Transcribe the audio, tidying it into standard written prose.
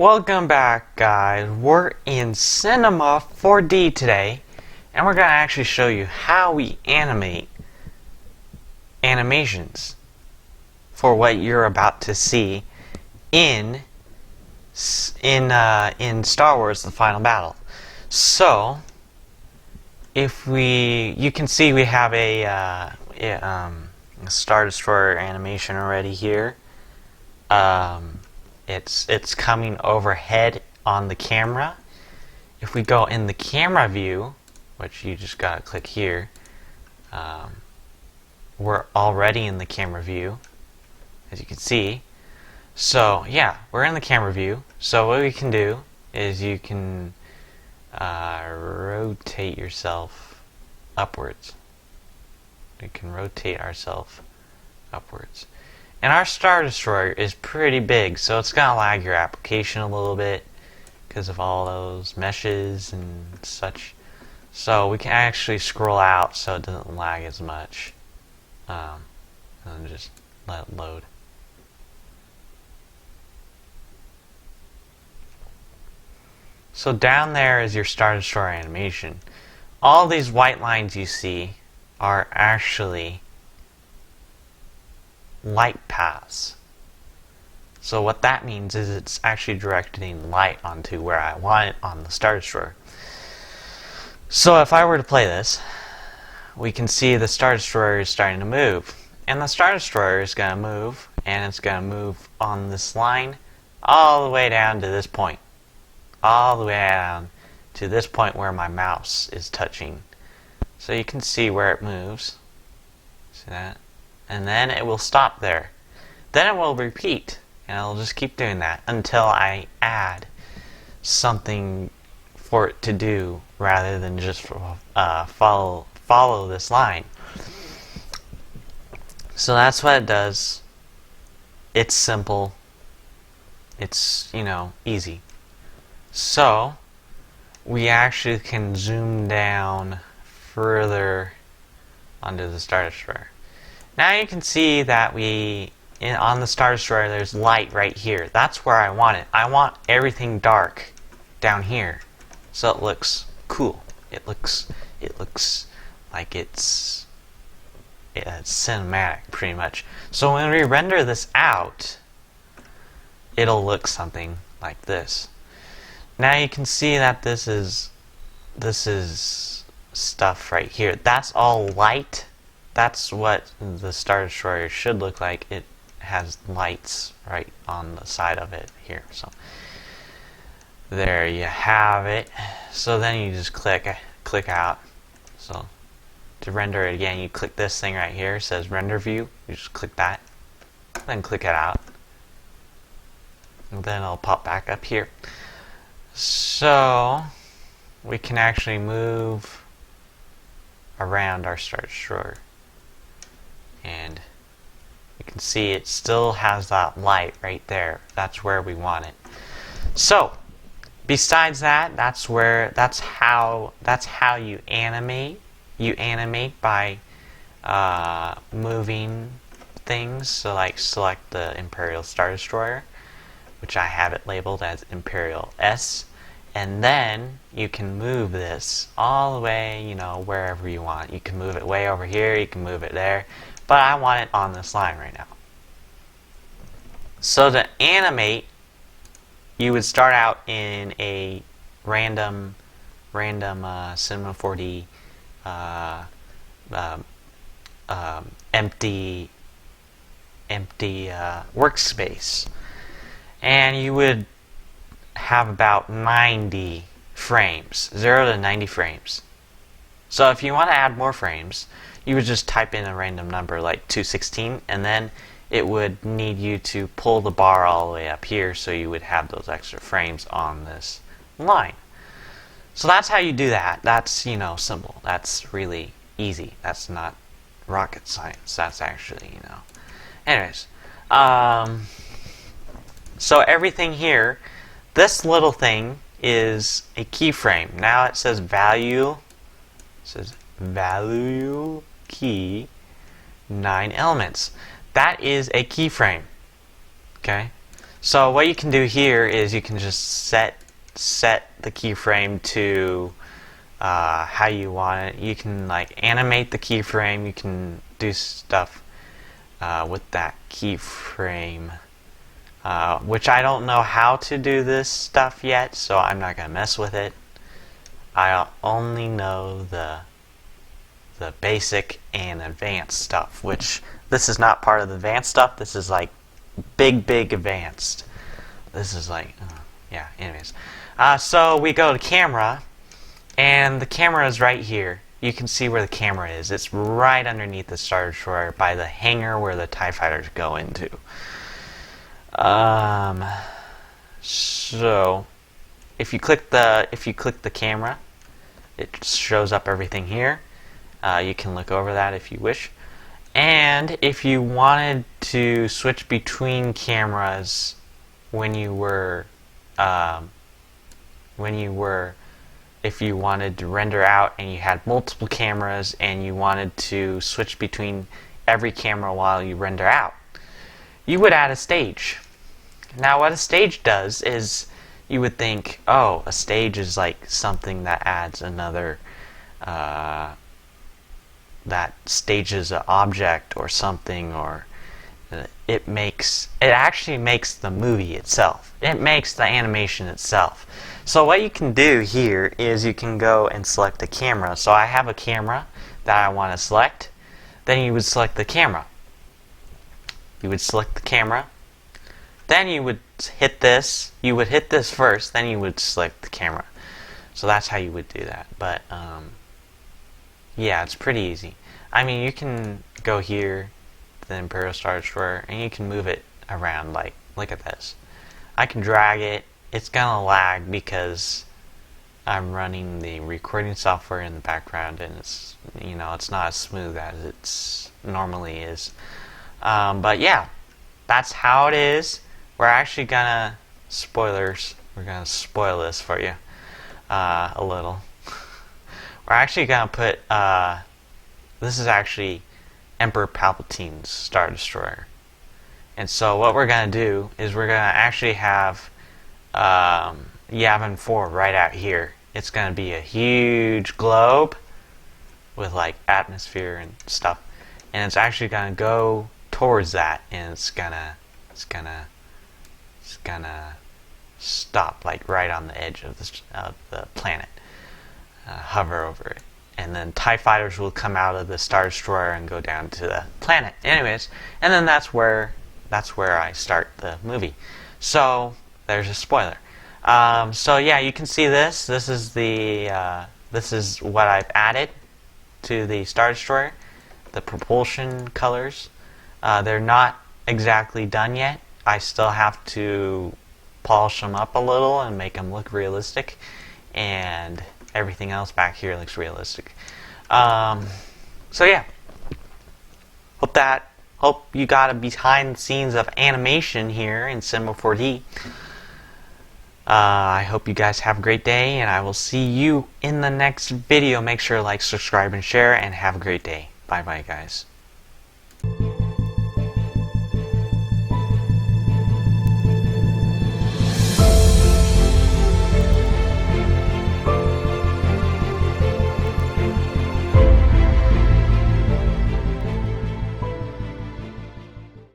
Welcome back, guys. We're in Cinema4D today, and we're going to actually show you how we animate animations for what you're about to see in Star Wars: The Final Battle. So, you can see we have a Star Destroyer animation already here. It's coming overhead on the camera. If we go in the camera view, which you just gotta click here, we're already in the camera view, as you can see. So yeah, we're in the camera view. So what we can do is you can rotate yourself upwards. We can rotate ourselves upwards. And our Star Destroyer is pretty big, so it's going to lag your application a little bit because of all those meshes and such. So we can actually scroll out so it doesn't lag as much. And just let it load. So down there is your Star Destroyer animation. All these white lines you see are actually light paths. So what that means is it's actually directing light onto where I want it on the Star Destroyer. So if I were to play this, we can see the Star Destroyer is starting to move. And the Star Destroyer is going to move, and it's going to move on this line all the way down to this point. All the way down to this point where my mouse is touching. So you can see where it moves. See that? And then it will stop there. Then it will repeat, and it'll just keep doing that until I add something for it to do rather than just follow this line. So that's what it does. It's simple. It's, easy. So we actually can zoom down further onto the Star Destroyer. Now you can see that on the Star Destroyer there's light right here. That's where I want it. I want everything dark down here, so it looks cool. It looks like it's cinematic, pretty much. So when we render this out, it'll look something like this. Now you can see that this is stuff right here. That's all light. That's what the Star Destroyer should look like. It has lights right on the side of it here. So there you have it. So then you just click out. So to render it again, you click this thing right here. It says render view. You just click that. Then click it out. And then it'll pop back up here. So we can actually move around our Star Destroyer. And you can see it still has that light right there. That's where we want it. So besides that, that's how you animate. You animate by moving things. So like select the Imperial Star Destroyer, which I have it labeled as Imperial S. And then you can move this all the way, wherever you want. You can move it way over here, you can move it there. But I want it on this line right now. So to animate, you would start out in a random Cinema4D empty workspace, and you would have about 90 frames, 0 to 90 frames. So if you want to add more frames, you would just type in a random number like 216, and then it would need you to pull the bar all the way up here so you would have those extra frames on this line. So that's how you do that. That's, simple. That's really easy. That's not rocket science. That's actually, Anyways, so everything here, this little thing is a keyframe. Now it says value. It says value key 9 elements. That is a keyframe. Okay? So what you can do here is you can just set the keyframe to how you want it. You can like animate the keyframe. You can do stuff with that keyframe, which I don't know how to do this stuff yet, so I'm not gonna mess with it. I only know the basic and advanced stuff, which this is not part of the advanced stuff. This is like big advanced. This is like yeah, anyways. So we go to camera, and the camera is right here. You can see where the camera is. It's right underneath the Star Destroyer by the hangar where the TIE fighters go into. So if you click the camera, it shows up everything here. You can look over that if you wish. And if you wanted to switch between cameras when you were if you wanted to render out and you had multiple cameras and you wanted to switch between every camera while you render out, you would add a stage. Now what a stage does is, you would think, oh, a stage is like something that adds another that stages an object or something, or it actually makes the movie itself. It makes the animation itself. So what you can do here is you can go and select a camera. So I have a camera that I want to select. Then you would select the camera. You would select the camera. Then you would hit this. You would hit this first. Then you would select the camera. So that's how you would do that. But yeah, it's pretty easy. I mean, you can go here to the Imperial Star Destroyer and you can move it around. Like, look at this. I can drag it. It's gonna lag because I'm running the recording software in the background, and it's, you know, it's not as smooth as it normally is. But yeah, that's how it is. We're actually gonna spoilers. We're gonna spoil this for you a little. We're actually gonna put this is actually Emperor Palpatine's Star Destroyer, and so what we're gonna do is we're gonna actually have Yavin 4 right out here. It's gonna be a huge globe with like atmosphere and stuff, and it's actually gonna go towards that, and it's gonna stop like right on the edge of the planet, hover over it, and then TIE fighters will come out of the Star Destroyer and go down to the planet. Anyways, and then that's where I start the movie. So there's a spoiler. So yeah, you can see this. This is what I've added to the Star Destroyer. The propulsion colors. They're not exactly done yet. I still have to polish them up a little and make them look realistic, and everything else back here looks realistic. So yeah, hope you got a behind the scenes of animation here in Cinema4D. I hope you guys have a great day, and I will see you in the next video. Make sure to like, subscribe, and share, and have a great day. Bye bye, guys.